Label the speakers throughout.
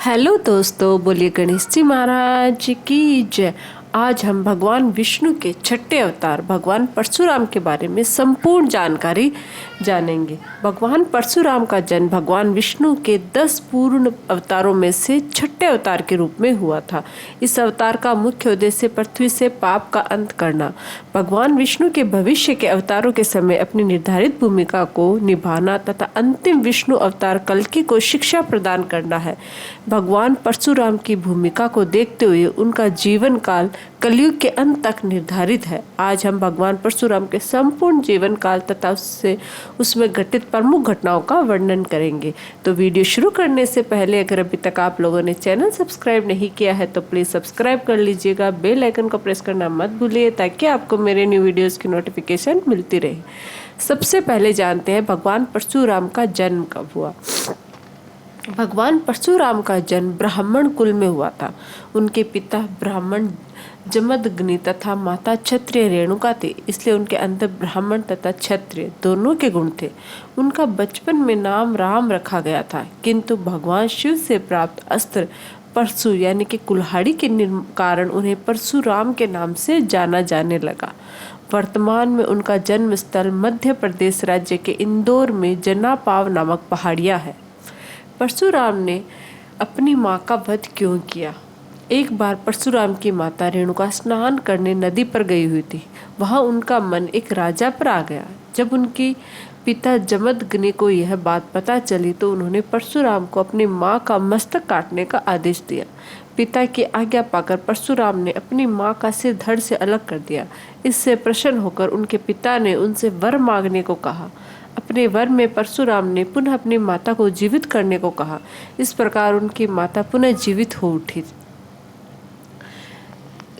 Speaker 1: Hello दोस्तों, बोलिए गणेश जी महाराज की जय। आज हम भगवान विष्णु के छठे अवतार भगवान परशुराम के बारे में संपूर्ण जानकारी जानेंगे। भगवान परशुराम का जन्म भगवान विष्णु के 10 पूर्ण अवतारों में से छठे अवतार के रूप में हुआ था। इस अवतार का मुख्य उद्देश्य पृथ्वी से पाप का अंत करना, भगवान विष्णु के भविष्य के अवतारों के समय अपनी निर्धारित भूमिका को निभाना तथा अंतिम विष्णु अवतार कल्कि को शिक्षा प्रदान करना है। भगवान परशुराम की भूमिका को देखते हुए उनका जीवन काल कलयुग के अंत तक निर्धारित है। आज हम भगवान परशुराम के संपूर्ण जीवन काल तथा उसमें घटित प्रमुख घटनाओं का वर्णन करेंगे। तो वीडियो शुरू करने से पहले अगर अभी तक आप लोगों ने चैनल सब्सक्राइब नहीं किया है तो प्लीज़ सब्सक्राइब कर लीजिएगा। बेल आइकन को प्रेस करना मत भूलिए ताकि आपको मेरे न्यू वीडियोज़ की नोटिफिकेशन मिलती रहे। सबसे पहले जानते हैं भगवान परशुराम का जन्म कब हुआ। भगवान परशुराम का जन्म ब्राह्मण कुल में हुआ था। उनके पिता ब्राह्मण जमदग्नि तथा माता क्षत्रिय रेणुका थे, इसलिए उनके अंदर ब्राह्मण तथा क्षत्रिय दोनों के गुण थे। उनका बचपन में नाम राम रखा गया था, किंतु भगवान शिव से प्राप्त अस्त्र परशु यानी कि कुल्हाड़ी के कारण उन्हें परशुराम के नाम से जाना जाने लगा। वर्तमान में उनका जन्म स्थल मध्य प्रदेश राज्य के इंदौर में जनापाव नामक पहाड़ियाँ है। परशुराम ने अपनी मां का वध क्यों किया। एक बार परशुराम की माता रेणुका स्नान करने नदी पर गई हुई थी। वहां उनका मन एक राजा पर आ गया। जब उनके पिता जमदग्नि को यह बात पता चली तो उन्होंने परशुराम को अपनी मां का मस्तक काटने का आदेश दिया। पिता की आज्ञा पाकर परशुराम ने अपनी मां का सिर धड़ से अलग कर दिया। इससे प्रसन्न होकर उनके पिता ने उनसे वर मांगने को कहा। अपने वर में परशुराम ने पुनः अपनी माता को जीवित करने को कहा। इस प्रकार उनकी माता पुनः जीवित हो उठी।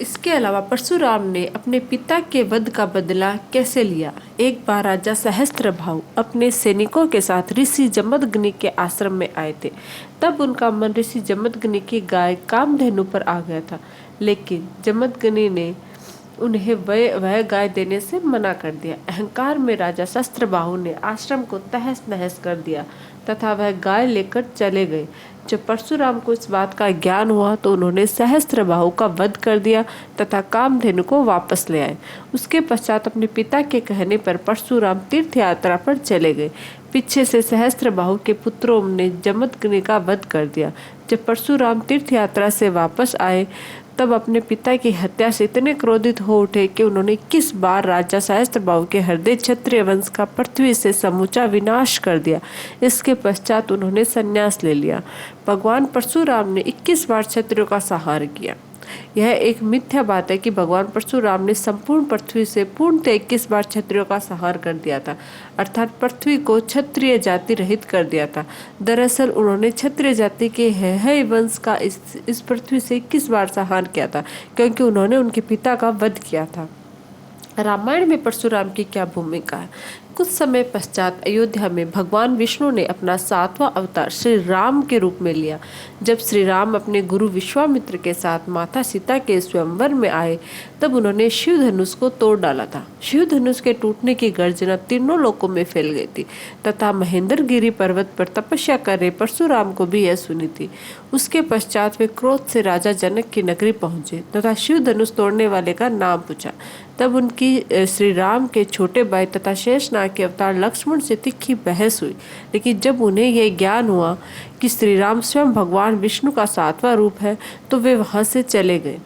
Speaker 1: इसके अलावा परशुराम ने अपने पिता के वध का बदला कैसे लिया। एक बार राजा सहस्त्रभाव अपने सैनिकों के साथ ऋषि जमदग्नि के आश्रम में आए थे। तब उनका मन ऋषि जमदग्नि की गाय कामधेनु पर आ गया था, लेकिन जमदग्नि ने उन्हें वह गाय देने से मना कर दिया। अहंकार में राजा सहस्त्रबाहु ने आश्रम को तहस नहस कर दिया तथा वह गाय लेकर चले गए। जब परशुराम को इस बात का ज्ञान हुआ तो उन्होंने सहस्त्रबाहु का वध कर दिया तथा कामधेनु को वापस ले आए। उसके पश्चात अपने पिता के कहने पर परशुराम तीर्थ यात्रा पर चले गए। पीछे से सहस्त्रबाहु के पुत्रों ने जमदग्नि का वध कर दिया। जब परशुराम तीर्थ यात्रा से वापस आए तब अपने पिता की हत्या से इतने क्रोधित हो उठे कि उन्होंने 21 बार राजा सहस्त्रबाहु के हृदय क्षत्रिय वंश का पृथ्वी से समूचा विनाश कर दिया। इसके पश्चात उन्होंने संन्यास ले लिया। भगवान परशुराम ने 21 बार क्षत्रियों का संहार किया। यह एक मिथ्या बात है कि भगवान परशुराम ने संपूर्ण पृथ्वी से पूर्णतः 21 बार क्षत्रियों का संहार कर दिया था, अर्थात पृथ्वी को क्षत्रिय जाति रहित कर दिया था। दरअसल उन्होंने क्षत्रिय जाति के है वंश का इस पृथ्वी से 21 बार संहार किया था, क्योंकि उन्होंने उनके पिता का वध किया था। रामायण में परशुराम की क्या भूमिका है। कुछ समय पश्चात अयोध्या में भगवान विष्णु ने अपना 7वां अवतार श्री राम के रूप में लिया। जब श्री राम अपने गुरु विश्वामित्र के साथ माता सीता के स्वयंवर में आए तब उन्होंने शिव धनुष को तोड़ डाला था। शिव धनुष के टूटने की गर्जना तीनों लोकों में फैल गई थी तथा महेंद्रगिरी पर्वत पर तपस्या कर रहे परशुराम को भी यह सुनी थी। उसके पश्चात वे क्रोध से राजा जनक की नगरी पहुंचे तथा शिव धनुष तोड़ने वाले का नाम पूछा। तब उनकी श्री राम के छोटे भाई तथा शेषनाग के अवतार लक्ष्मण से तीखी बहस हुई, लेकिन जब उन्हें यह ज्ञान हुआ कि श्री राम स्वयं भगवान विष्णु का 7वां रूप है तो वे वहां से चले गए।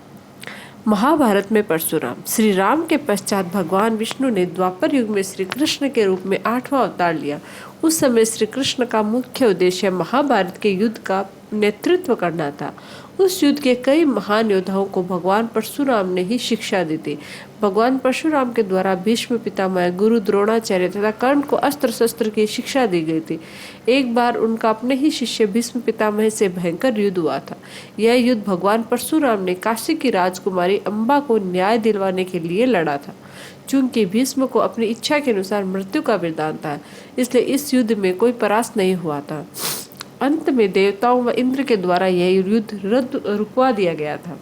Speaker 1: महाभारत में परशुराम। श्री राम के पश्चात भगवान विष्णु ने द्वापर युग में श्री कृष्ण के रूप में 8वां अवतार लिया। उस समय श्री कृष्ण का मुख्य उद्देश्य महाभारत के युद्ध का नेतृत्व करना था। उस युद्ध के कई महान योद्धाओं को भगवान परशुराम ने ही शिक्षा दी थी। भगवान परशुराम के द्वारा भीष्म पितामह, गुरु द्रोणाचार्य तथा कर्ण को अस्त्र शस्त्र की शिक्षा दी गई थी। एक बार उनका अपने ही शिष्य भीष्म पितामह से भयंकर युद्ध हुआ था। यह युद्ध भगवान परशुराम ने काशी की राजकुमारी अम्बा को न्याय दिलवाने के लिए लड़ा था। चूंकि भीष्म को अपनी इच्छा के अनुसार मृत्यु का वरदान था, इसलिए इस युद्ध में कोई परास्त नहीं हुआ था। अंत में देवताओं व इंद्र के द्वारा यह युद्ध रुकवा दिया गया था।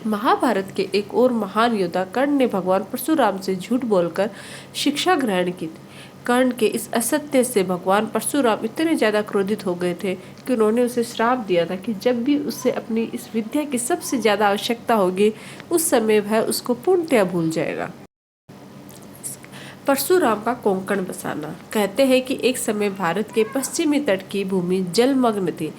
Speaker 1: महाभारत के एक और महान योद्धा कर्ण ने भगवान परशुराम से झूठ बोलकर शिक्षा ग्रहण की थी। कर्ण के इस असत्य से भगवान परशुराम इतने ज़्यादा क्रोधित हो गए थे कि उन्होंने उसे श्राप दिया था कि जब भी उसे अपनी इस विद्या की सबसे ज़्यादा आवश्यकता होगी उस समय वह उसको पूर्णतया भूल जाएगा। परशुराम का कोंकण बसाना। कहते हैं कि एक समय भारत के पश्चिमी तट की भूमि जलमग्न थी।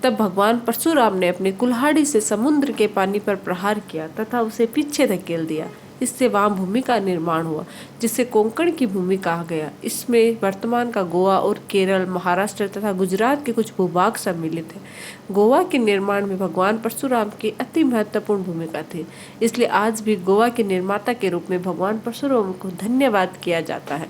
Speaker 1: तब भगवान परशुराम ने अपनी कुल्हाड़ी से समुद्र के पानी पर प्रहार किया तथा उसे पीछे धकेल दिया। इससे वहाँ भूमि का निर्माण हुआ जिसे कोंकण की भूमि कहा गया। इसमें वर्तमान का गोवा और केरल, महाराष्ट्र तथा गुजरात के कुछ भूभाग सम्मिलित हैं। गोवा के निर्माण में भगवान परशुराम की अति महत्वपूर्ण भूमिका थी, इसलिए आज भी गोवा के निर्माता के रूप में भगवान परशुराम को धन्यवाद किया जाता है।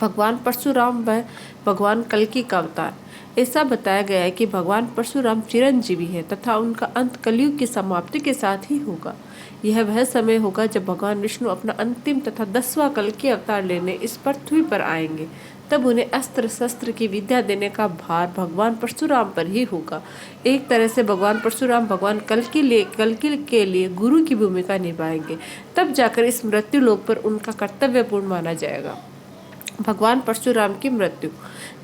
Speaker 1: भगवान परशुराम व भगवान कल्कि का अवतार। ऐसा बताया गया है कि भगवान परशुराम चिरंजीवी है तथा उनका अंत कलयुग की समाप्ति के साथ ही होगा। यह वह समय होगा जब भगवान विष्णु अपना अंतिम तथा 10वां कल्कि अवतार लेने इस पृथ्वी पर आएंगे। तब उन्हें अस्त्र शस्त्र की विद्या देने का भार भगवान परशुराम पर ही होगा। एक तरह से भगवान परशुराम भगवान कल्कि के लिए गुरु की भूमिका निभाएंगे। तब जाकर इस मृत्यु लोक पर उनका कर्तव्यपूर्ण माना जाएगा। भगवान परशुराम की मृत्यु।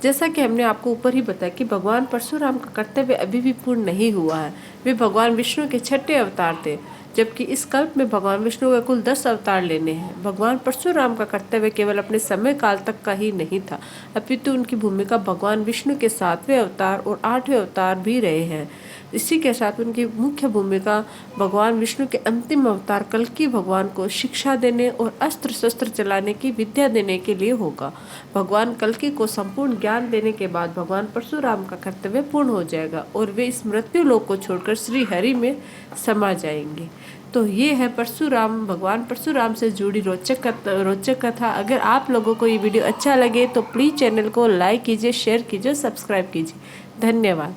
Speaker 1: जैसा कि हमने आपको ऊपर ही बताया कि भगवान परशुराम का कर्तव्य अभी भी पूर्ण नहीं हुआ है। वे भगवान विष्णु के 6ठे अवतार थे, जबकि इस कल्प में भगवान विष्णु को कुल 10 अवतार लेने हैं। भगवान परशुराम का कर्तव्य केवल अपने समय काल तक का ही नहीं था, अपितु उनकी भूमिका भगवान विष्णु के 7वें अवतार और 8वें अवतार भी रहे हैं। इसी के साथ उनकी मुख्य भूमिका भगवान विष्णु के अंतिम अवतार कल्कि भगवान को शिक्षा देने और अस्त्र शस्त्र चलाने की विद्या देने के लिए होगा। भगवान कल्कि को संपूर्ण ज्ञान देने के बाद भगवान परशुराम का कर्तव्य पूर्ण हो जाएगा और वे इस मृत्यु लोक को छोड़कर श्री हरि में समा जाएंगे। तो ये है परशुराम, भगवान परशुराम से जुड़ी रोचक कथा। अगर आप लोगों को ये वीडियो अच्छा लगे तो प्लीज़ चैनल को लाइक कीजिए, शेयर कीजिए, सब्सक्राइब कीजिए। धन्यवाद।